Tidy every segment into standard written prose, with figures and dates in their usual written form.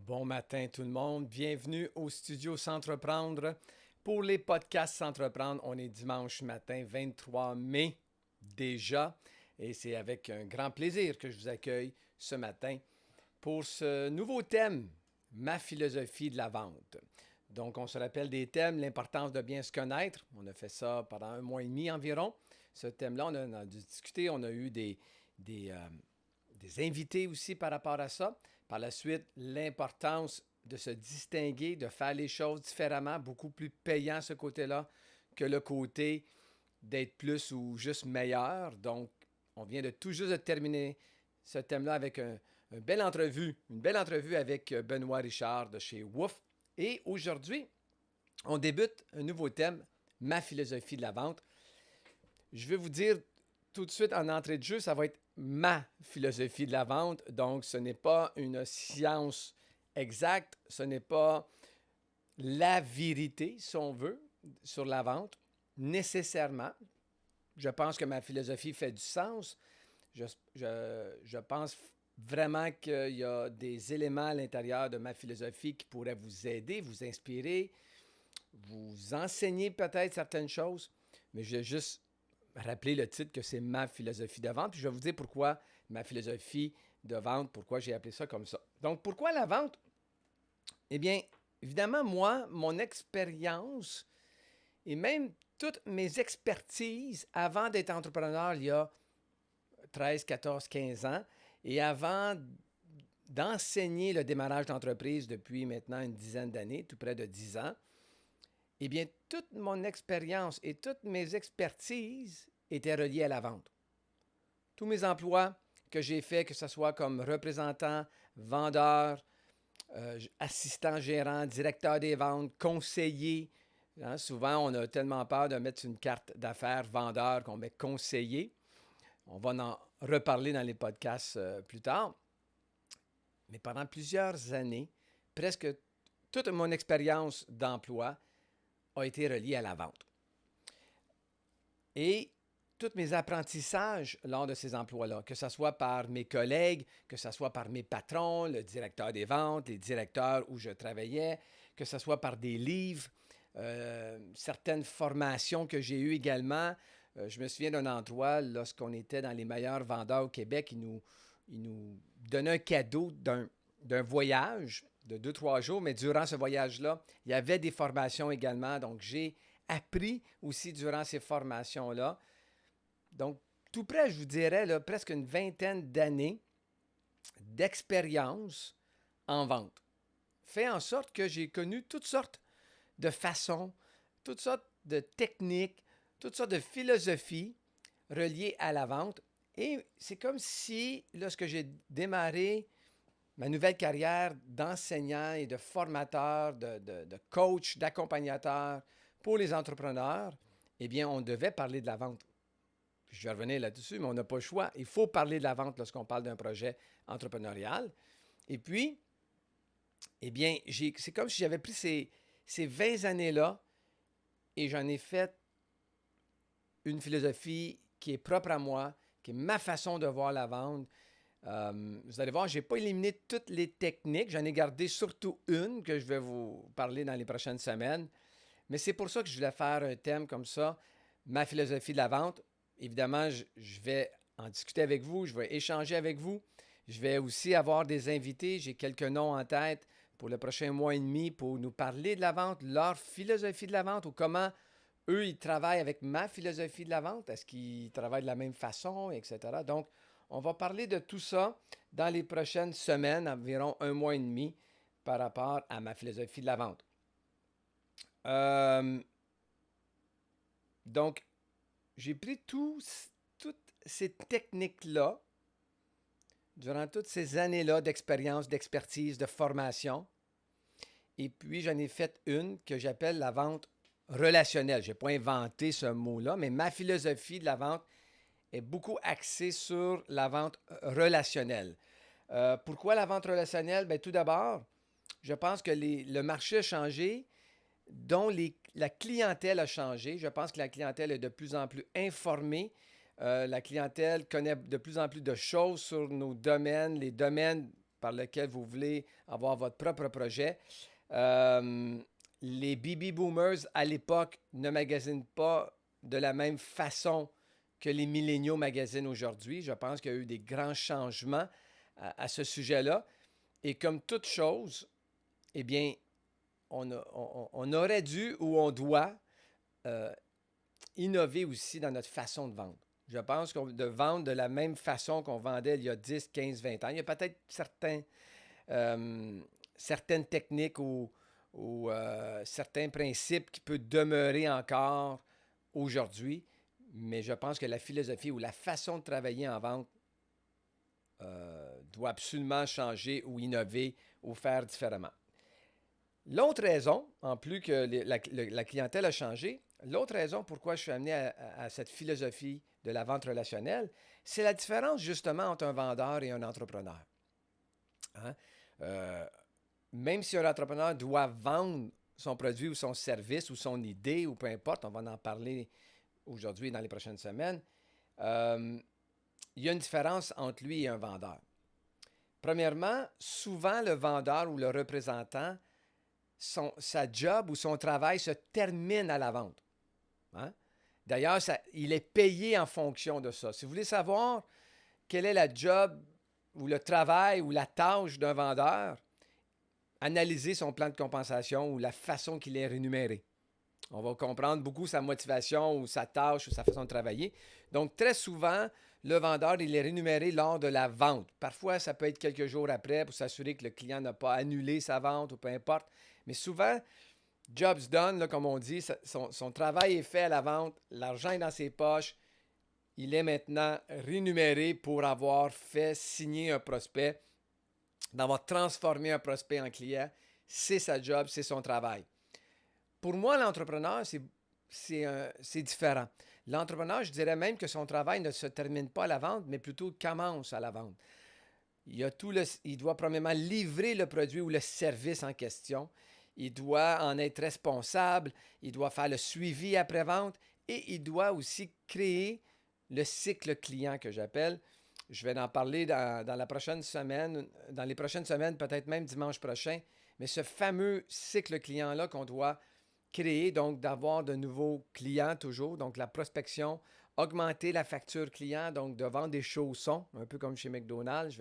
Bon matin tout le monde, bienvenue au studio S'entreprendre. Pour les podcasts S'entreprendre, on est dimanche matin 23 mai déjà et c'est avec un grand plaisir que je vous accueille ce matin pour ce nouveau thème, ma philosophie de la vente. Donc on se rappelle des thèmes, l'importance de bien se connaître. On a fait ça pendant un mois et demi environ. Ce thème-là, on a discuté, on a eu des, euh, des invités aussi par rapport à ça. Par la suite, l'importance de se distinguer, de faire les choses différemment, beaucoup plus payant ce côté-là que le côté d'être plus ou juste meilleur. Donc, on vient de tout juste de terminer ce thème-là avec une belle entrevue avec Benoît Richard de chez Wouf. Et aujourd'hui, on débute un nouveau thème, ma philosophie de la vente. Je vais vous dire tout de suite en entrée de jeu, ça va être ma philosophie de la vente. Donc, ce n'est pas une science exacte, ce n'est pas la vérité, si on veut, sur la vente, nécessairement. Je pense que ma philosophie fait du sens. Je pense vraiment qu'il y a des éléments à l'intérieur de ma philosophie qui pourraient vous aider, vous inspirer, vous enseigner peut-être certaines choses. Mais je vais juste rappeler le titre que c'est ma philosophie de vente. Puis je vais vous dire pourquoi ma philosophie de vente, pourquoi j'ai appelé ça comme ça. Donc, pourquoi la vente? Eh bien, évidemment, moi, mon expérience et même toutes mes expertises avant d'être entrepreneur il y a 13, 14, 15 ans et avant d'enseigner le démarrage d'entreprise depuis maintenant une dizaine d'années, tout près de 10 ans, eh bien, toute mon expérience et toutes mes expertises étaient reliées à la vente. Tous mes emplois que j'ai faits, que ce soit comme représentant, vendeur, assistant gérant, directeur des ventes, conseiller. Hein, souvent, on a tellement peur de mettre une carte d'affaires vendeur qu'on met conseiller. On va en reparler dans les podcasts plus tard. Mais pendant plusieurs années, presque toute mon expérience d'emploi a été reliée à la vente. Et tous mes apprentissages lors de ces emplois-là, que ce soit par mes collègues, que ce soit par mes patrons, le directeur des ventes, les directeurs où je travaillais, que ce soit par des livres, certaines formations que j'ai eues également. Je me souviens d'un endroit, lorsqu'on était dans les meilleurs vendeurs au Québec, ils nous donnaient un cadeau d'un voyage de 2-3 jours, mais durant ce voyage-là, il y avait des formations également. Donc, j'ai appris aussi durant ces formations-là. Donc, tout près, je vous dirais, là, presque une vingtaine d'années d'expérience en vente. Fait en sorte que j'ai connu toutes sortes de façons, toutes sortes de techniques, toutes sortes de philosophies reliées à la vente. Et c'est comme si, lorsque j'ai démarré ma nouvelle carrière d'enseignant et de formateur, de coach, d'accompagnateur pour les entrepreneurs, eh bien, on devait parler de la vente. Je vais revenir là-dessus, mais on n'a pas le choix. Il faut parler de la vente lorsqu'on parle d'un projet entrepreneurial. Et puis, eh bien, c'est comme si j'avais pris ces 20 années-là et j'en ai fait une philosophie qui est propre à moi, qui est ma façon de voir la vente. Vous allez voir, je n'ai pas éliminé toutes les techniques. J'en ai gardé surtout une que je vais vous parler dans les prochaines semaines. Mais c'est pour ça que je voulais faire un thème comme ça, ma philosophie de la vente. Évidemment, je vais en discuter avec vous, je vais échanger avec vous. Je vais aussi avoir des invités. J'ai quelques noms en tête pour le prochain mois et demi pour nous parler de la vente, leur philosophie de la vente ou comment eux, ils travaillent avec ma philosophie de la vente. Est-ce qu'ils travaillent de la même façon, etc. Donc, on va parler de tout ça dans les prochaines semaines, environ un mois et demi, par rapport à ma philosophie de la vente. Euh, donc, j'ai pris toutes ces techniques-là durant toutes ces années-là d'expérience, d'expertise, de formation. Et puis, j'en ai fait une que j'appelle la vente relationnelle. Je n'ai pas inventé ce mot-là, mais ma philosophie de la vente est beaucoup axée sur la vente relationnelle. Pourquoi la vente relationnelle? Bien, tout d'abord, je pense que le marché a changé, dont la clientèle a changé. Je pense que la clientèle est de plus en plus informée. La clientèle connaît de plus en plus de choses sur nos domaines, les domaines par lequel vous voulez avoir votre propre projet. Les baby boomers, à l'époque, ne magasinent pas de la même façon que les milléniaux magasinent aujourd'hui. Je pense qu'il y a eu des grands changements à ce sujet-là. Et comme toute chose, eh bien, on aurait dû ou on doit innover aussi dans notre façon de vendre. Je pense de vendre de la même façon qu'on vendait il y a 10, 15, 20 ans. Il y a peut-être certaines techniques ou certains principes qui peuvent demeurer encore aujourd'hui, mais je pense que la philosophie ou la façon de travailler en vente doit absolument changer ou innover ou faire différemment. L'autre raison, en plus que la clientèle a changé, l'autre raison pourquoi je suis amené à cette philosophie de la vente relationnelle, c'est la différence justement entre un vendeur et un entrepreneur. Hein? Même si un entrepreneur doit vendre son produit ou son service ou son idée ou peu importe, on va en parler aujourd'hui et dans les prochaines semaines, il y a une différence entre lui et un vendeur. Premièrement, souvent le vendeur ou le représentant, sa job ou son travail se termine à la vente. Hein? D'ailleurs, il est payé en fonction de ça. Si vous voulez savoir quelle est la job ou le travail ou la tâche d'un vendeur, analysez son plan de compensation ou la façon qu'il est rémunéré. On va comprendre beaucoup sa motivation ou sa tâche ou sa façon de travailler. Donc, très souvent, le vendeur, il est rémunéré lors de la vente. Parfois, ça peut être quelques jours après pour s'assurer que le client n'a pas annulé sa vente ou peu importe. Mais souvent, job's done, là, comme on dit, son travail est fait à la vente, l'argent est dans ses poches. Il est maintenant rémunéré pour avoir fait signer un prospect, d'avoir transformé un prospect en client. C'est sa job, c'est son travail. Pour moi, l'entrepreneur, c'est différent. L'entrepreneur, je dirais même que son travail ne se termine pas à la vente, mais plutôt commence à la vente. Il doit premièrement livrer le produit ou le service en question. Il doit en être responsable. Il doit faire le suivi après-vente et il doit aussi créer le cycle client que j'appelle. Je vais en parler dans la prochaine semaine, dans les prochaines semaines, peut-être même dimanche prochain. Mais ce fameux cycle client-là qu'on doit créer, donc d'avoir de nouveaux clients toujours, donc la prospection, augmenter la facture client, donc de vendre des chaussons, un peu comme chez McDonald's,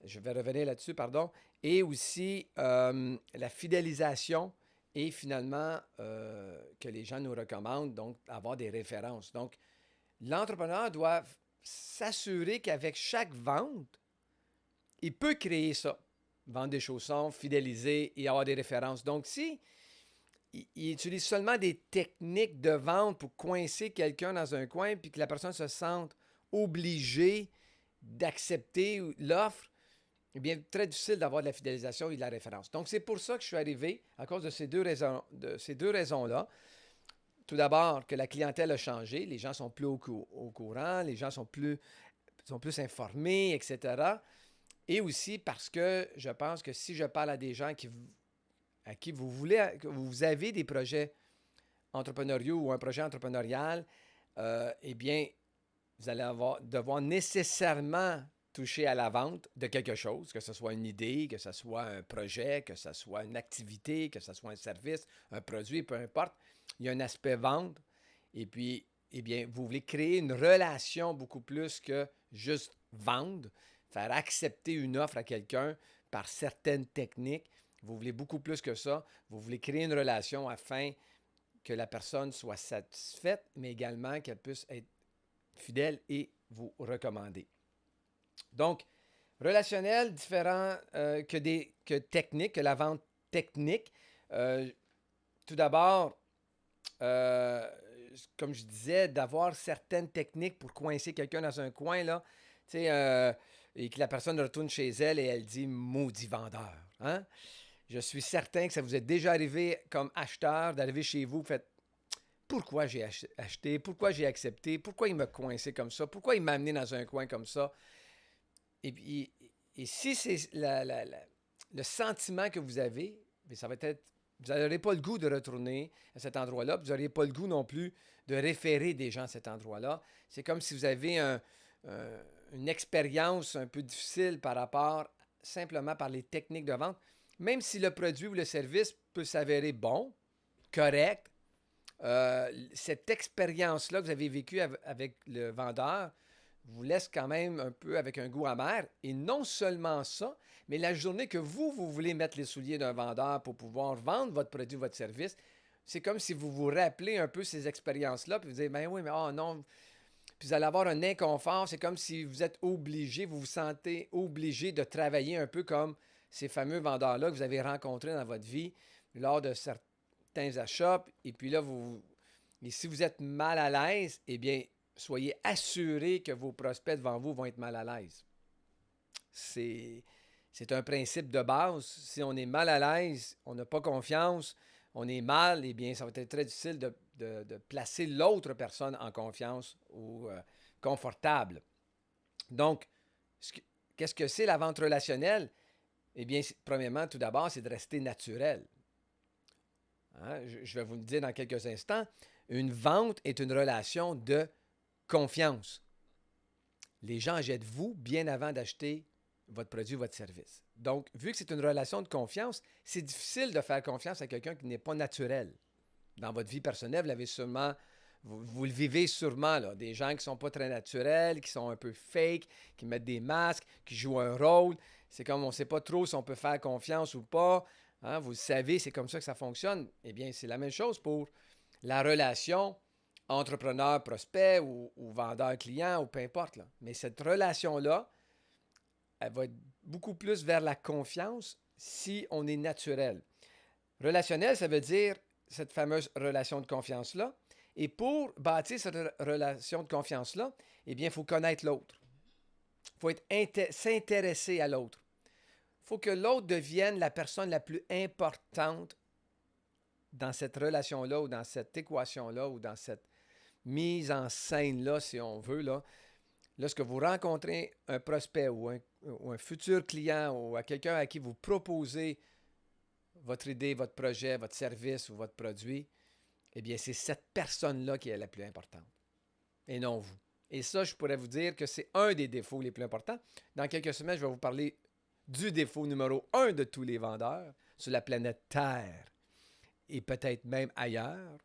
je vais revenir là-dessus, pardon, et aussi la fidélisation et finalement que les gens nous recommandent, donc avoir des références. Donc, l'entrepreneur doit s'assurer qu'avec chaque vente, il peut créer ça, vendre des chaussons, fidéliser et avoir des références. Donc, si il utilise seulement des techniques de vente pour coincer quelqu'un dans un coin puis que la personne se sente obligée d'accepter l'offre, eh bien, très difficile d'avoir de la fidélisation et de la référence. Donc, c'est pour ça que je suis arrivé, à cause de ces deux raisons-là. Tout d'abord, que la clientèle a changé, les gens sont plus au courant, les gens sont plus informés, etc. Et aussi parce que je pense que si je parle à des gens à qui vous avez des projets entrepreneuriaux ou un projet entrepreneurial, eh bien, vous allez devoir nécessairement toucher à la vente de quelque chose, que ce soit une idée, que ce soit un projet, que ce soit une activité, que ce soit un service, un produit, peu importe. Il y a un aspect vente. Et puis, eh bien, vous voulez créer une relation beaucoup plus que juste vendre, faire accepter une offre à quelqu'un par certaines techniques. Vous voulez beaucoup plus que ça. Vous voulez créer une relation afin que la personne soit satisfaite, mais également qu'elle puisse être fidèle et vous recommander. Donc, relationnel, différent que technique, que la vente technique. Tout d'abord, comme je disais, d'avoir certaines techniques pour coincer quelqu'un dans un coin, là, et que la personne retourne chez elle et elle dit « maudit vendeur hein? ». Je suis certain que ça vous est déjà arrivé comme acheteur d'arriver chez vous, vous faites « Pourquoi j'ai acheté? Pourquoi j'ai accepté? Pourquoi il m'a coincé comme ça? Pourquoi il m'a amené dans un coin comme ça? » Et si c'est le sentiment que vous avez, ça va être, vous n'aurez pas le goût de retourner à cet endroit-là, vous n'aurez pas le goût non plus de référer des gens à cet endroit-là. C'est comme si vous avez une expérience un peu difficile par rapport simplement par les techniques de vente, même si le produit ou le service peut s'avérer bon, correct, cette expérience-là que vous avez vécue avec le vendeur vous laisse quand même un peu avec un goût amer. Et non seulement ça, mais la journée que vous voulez mettre les souliers d'un vendeur pour pouvoir vendre votre produit, votre service, c'est comme si vous vous rappelez un peu ces expériences-là, puis vous dites, ben oui, mais oh non, puis vous allez avoir un inconfort, c'est comme si vous êtes obligé, vous vous sentez obligé de travailler un peu comme ces fameux vendeurs-là que vous avez rencontrés dans votre vie lors de certains achats, et puis là, et si vous êtes mal à l'aise, eh bien, soyez assurés que vos prospects devant vous vont être mal à l'aise. C'est un principe de base. Si on est mal à l'aise, on n'a pas confiance, on est mal, eh bien, ça va être très difficile de placer l'autre personne en confiance ou confortable. Donc, qu'est-ce que c'est la vente relationnelle? Eh bien, premièrement, tout d'abord, c'est de rester naturel. Hein? Je vais vous le dire dans quelques instants. Une vente est une relation de confiance. Les gens achètent vous bien avant d'acheter votre produit ou votre service. Donc, vu que c'est une relation de confiance, c'est difficile de faire confiance à quelqu'un qui n'est pas naturel. Dans votre vie personnelle, vous le vivez sûrement, là, des gens qui ne sont pas très naturels, qui sont un peu fake, qui mettent des masques, qui jouent un rôle. C'est comme on ne sait pas trop si on peut faire confiance ou pas. Hein, vous le savez, c'est comme ça que ça fonctionne. Eh bien, c'est la même chose pour la relation entrepreneur-prospect ou vendeur-client ou peu importe. Là. Mais cette relation-là, elle va être beaucoup plus vers la confiance si on est naturel. Relationnel, ça veut dire cette fameuse relation de confiance-là. Et pour bâtir cette relation de confiance-là, eh bien, il faut connaître l'autre. Il faut s'intéresser à l'autre. Il faut que l'autre devienne la personne la plus importante dans cette relation-là ou dans cette équation-là ou dans cette mise en scène-là, si on veut. Là. Lorsque vous rencontrez un prospect ou un futur client ou à quelqu'un à qui vous proposez votre idée, votre projet, votre service ou votre produit, eh bien, c'est cette personne-là qui est la plus importante et non vous. Et ça, je pourrais vous dire que c'est un des défauts les plus importants. Dans quelques semaines, je vais vous parler du défaut numéro 1 de tous les vendeurs sur la planète Terre et peut-être même ailleurs.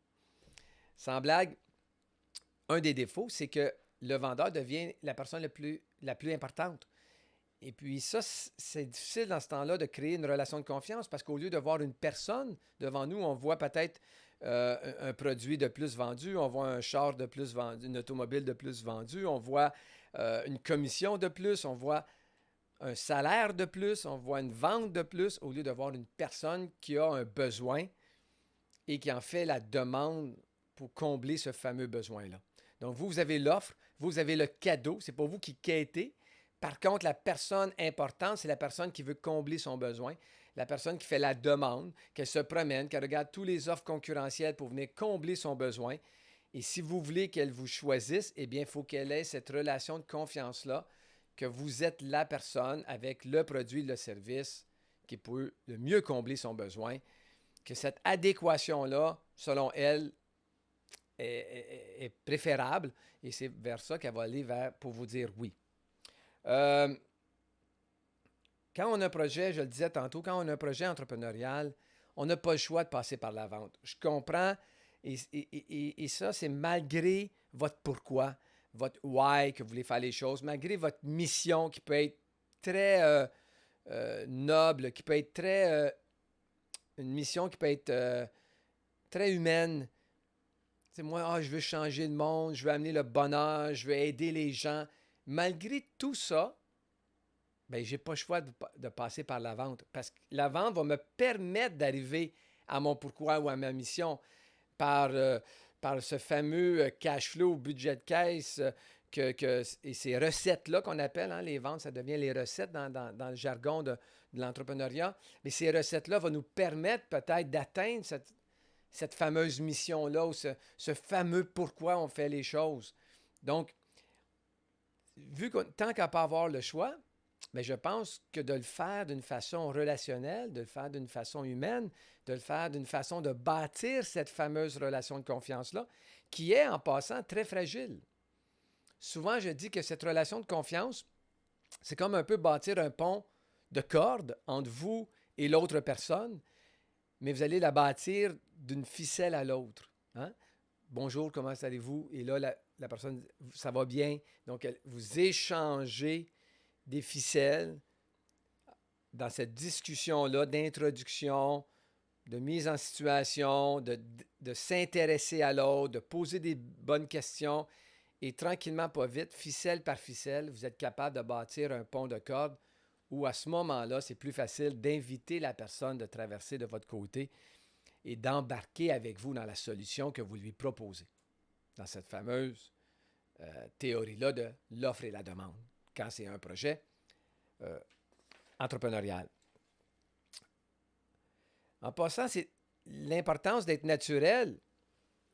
Sans blague, un des défauts, c'est que le vendeur devient la personne la plus importante. Et puis ça, c'est difficile dans ce temps-là de créer une relation de confiance parce qu'au lieu de voir une personne devant nous, on voit peut-être un produit de plus vendu, on voit un char de plus vendu, une automobile de plus vendue, on voit une commission de plus, on voit un salaire de plus, on voit une vente de plus, au lieu de voir une personne qui a un besoin et qui en fait la demande pour combler ce fameux besoin-là. Donc, vous avez l'offre, vous avez le cadeau, c'est pas vous qui quêtez. Par contre, la personne importante, c'est la personne qui veut combler son besoin, la personne qui fait la demande, qu'elle se promène, qu'elle regarde toutes les offres concurrentielles pour venir combler son besoin. Et si vous voulez qu'elle vous choisisse, eh bien, il faut qu'elle ait cette relation de confiance-là, que vous êtes la personne avec le produit, le service qui peut le mieux combler son besoin, que cette adéquation-là, selon elle, est préférable et c'est vers ça qu'elle va aller vers pour vous dire oui. Quand on a un projet, je le disais tantôt, quand on a un projet entrepreneurial, on n'a pas le choix de passer par la vente. Je comprends et ça, c'est malgré votre pourquoi, votre why que vous voulez faire les choses, malgré votre mission qui peut être très noble, qui peut être très... une mission qui peut être très humaine. C'est moi, je veux changer le monde, je veux amener le bonheur, je veux aider les gens. Malgré tout ça, ben, je n'ai pas le choix de passer par la vente parce que la vente va me permettre d'arriver à mon pourquoi ou à ma mission par ce fameux cash flow, budget de caisse et ces recettes-là qu'on appelle, hein, les ventes, ça devient les recettes dans le jargon de l'entrepreneuriat. Mais ces recettes-là vont nous permettre peut-être d'atteindre cette fameuse mission-là ou ce fameux pourquoi on fait les choses. Donc, tant qu'à ne pas avoir le choix, mais je pense que de le faire d'une façon relationnelle, de le faire d'une façon humaine, de le faire d'une façon de bâtir cette fameuse relation de confiance-là, qui est en passant très fragile. souvent je dis que cette relation de confiance, c'est comme un peu bâtir un pont de cordes entre vous et l'autre personne, mais vous allez la bâtir d'une ficelle à l'autre. Hein? Bonjour, comment allez-vous? Et là, la personne, ça va bien. Donc, vous échangez des ficelles dans cette discussion-là d'introduction, de mise en situation, de s'intéresser à l'autre, de poser des bonnes questions. Et tranquillement, pas vite, ficelle par ficelle, vous êtes capable de bâtir un pont de cordes où à ce moment-là, c'est plus facile d'inviter la personne de traverser de votre côté et d'embarquer avec vous dans la solution que vous lui proposez. Dans cette fameuse théorie-là de l'offre et la demande, quand c'est un projet entrepreneurial. En passant, c'est l'importance d'être naturel.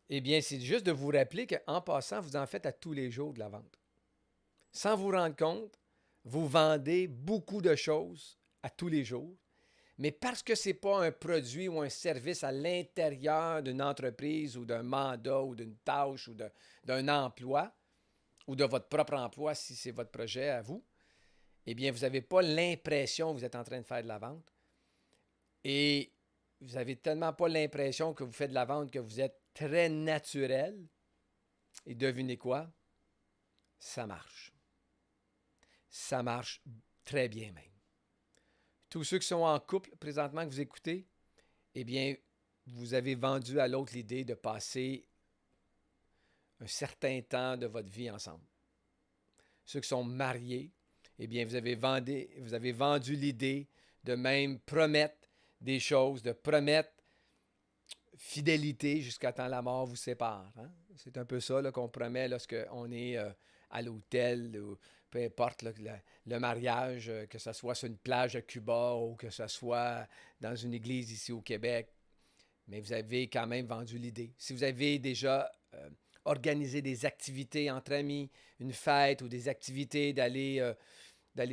Eh bien, c'est juste de vous rappeler qu'en passant, vous en faites à tous les jours de la vente. Sans vous rendre compte, vous vendez beaucoup de choses à tous les jours, mais parce que ce n'est pas un produit ou un service à l'intérieur d'une entreprise ou d'un mandat ou d'une tâche ou d'un emploi ou de votre propre emploi si c'est votre projet à vous, eh bien, vous n'avez pas l'impression que vous êtes en train de faire de la vente. Et vous n'avez tellement pas l'impression que vous faites de la vente que vous êtes très naturel. Et devinez quoi? Ça marche. Ça marche très bien même. Tous ceux qui sont en couple présentement que vous écoutez, eh bien, vous avez vendu à l'autre l'idée de passer un certain temps de votre vie ensemble. Ceux qui sont mariés, eh bien, vous avez vendu l'idée de même promettre des choses, de promettre fidélité jusqu'à temps la mort vous sépare. Hein? C'est un peu ça là, qu'on promet lorsqu'on est à l'hôtel ou peu importe là, le mariage, que ce soit sur une plage à Cuba ou que ce soit dans une église ici au Québec. Mais vous avez quand même vendu l'idée. Si vous avez déjà organisé des activités entre amis, une fête ou des activités d'aller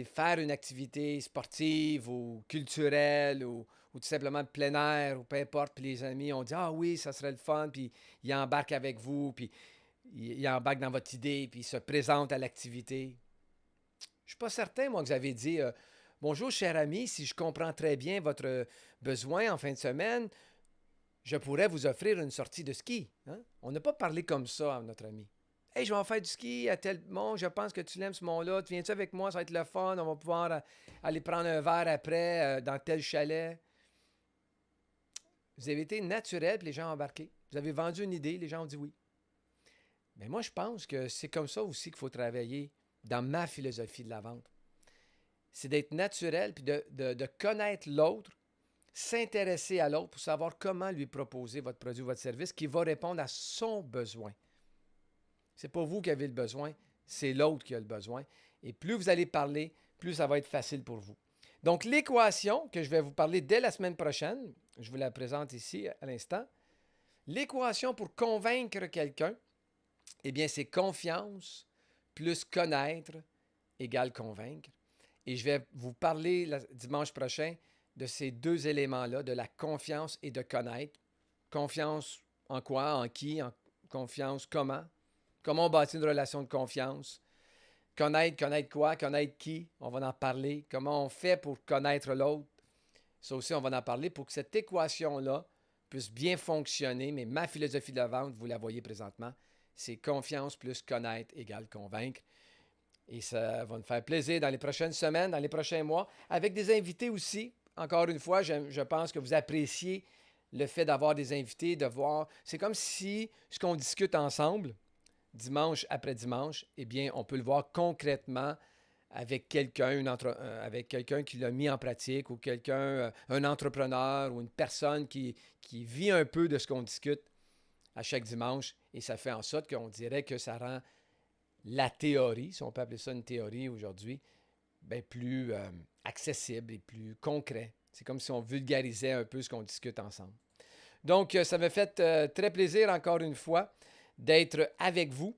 faire une activité sportive ou culturelle ou tout simplement de plein air ou peu importe, puis les amis ont dit « Ah oui, ça serait le fun », puis ils embarquent avec vous, puis ils embarquent dans votre idée, puis ils se présentent à l'activité. Je ne suis pas certain, moi, que vous avez dit Bonjour, cher ami, si je comprends très bien votre besoin en fin de semaine, je pourrais vous offrir une sortie de ski. Hein? » On n'a pas parlé comme ça à notre ami. « Hey, je vais en faire du ski à tel mont, je pense que tu l'aimes ce mont-là, tu viens-tu avec moi, ça va être le fun, on va pouvoir aller prendre un verre après dans tel chalet. » Vous avez été naturel, puis les gens ont embarqué. Vous avez vendu une idée, les gens ont dit oui. Mais moi, je pense que c'est comme ça aussi qu'il faut travailler dans ma philosophie de la vente. C'est d'être naturel, puis de connaître l'autre, s'intéresser à l'autre pour savoir comment lui proposer votre produit ou votre service qui va répondre à son besoin. Ce n'est pas vous qui avez le besoin, c'est l'autre qui a le besoin. Et plus vous allez parler, plus ça va être facile pour vous. Donc, l'équation que je vais vous parler dès la semaine prochaine, je vous la présente ici à l'instant. L'équation pour convaincre quelqu'un, eh bien, c'est confiance plus connaître égale convaincre. Et je vais vous parler dimanche prochain de ces deux éléments-là, de la confiance et de connaître. Confiance en quoi, en qui, confiance comment. Comment on bâtit une relation de confiance. Connaître quoi, connaître qui, on va en parler. Comment on fait pour connaître l'autre. Ça aussi, on va en parler pour que cette équation-là puisse bien fonctionner. Mais ma philosophie de la vente, vous la voyez présentement, c'est confiance plus connaître égale convaincre. Et ça va me faire plaisir dans les prochaines semaines, dans les prochains mois, avec des invités aussi. Encore une fois, je pense que vous appréciez le fait d'avoir des invités, de voir. C'est comme si ce qu'on discute ensemble, dimanche après dimanche, eh bien, on peut le voir concrètement avec quelqu'un, avec quelqu'un qui l'a mis en pratique ou quelqu'un, un entrepreneur ou une personne qui vit un peu de ce qu'on discute à chaque dimanche. Et ça fait en sorte qu'on dirait que ça rend la théorie, si on peut appeler ça une théorie aujourd'hui, bien plus accessible et plus concret. C'est comme si on vulgarisait un peu ce qu'on discute ensemble. Donc, ça me fait très plaisir, encore une fois, d'être avec vous,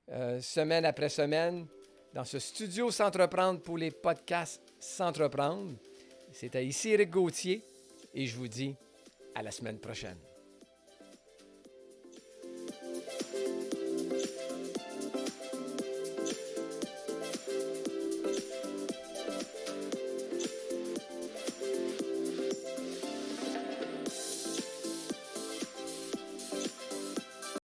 semaine après semaine, dans ce studio S'entreprendre pour les podcasts S'entreprendre. C'était ici Éric Gauthier et je vous dis à la semaine prochaine.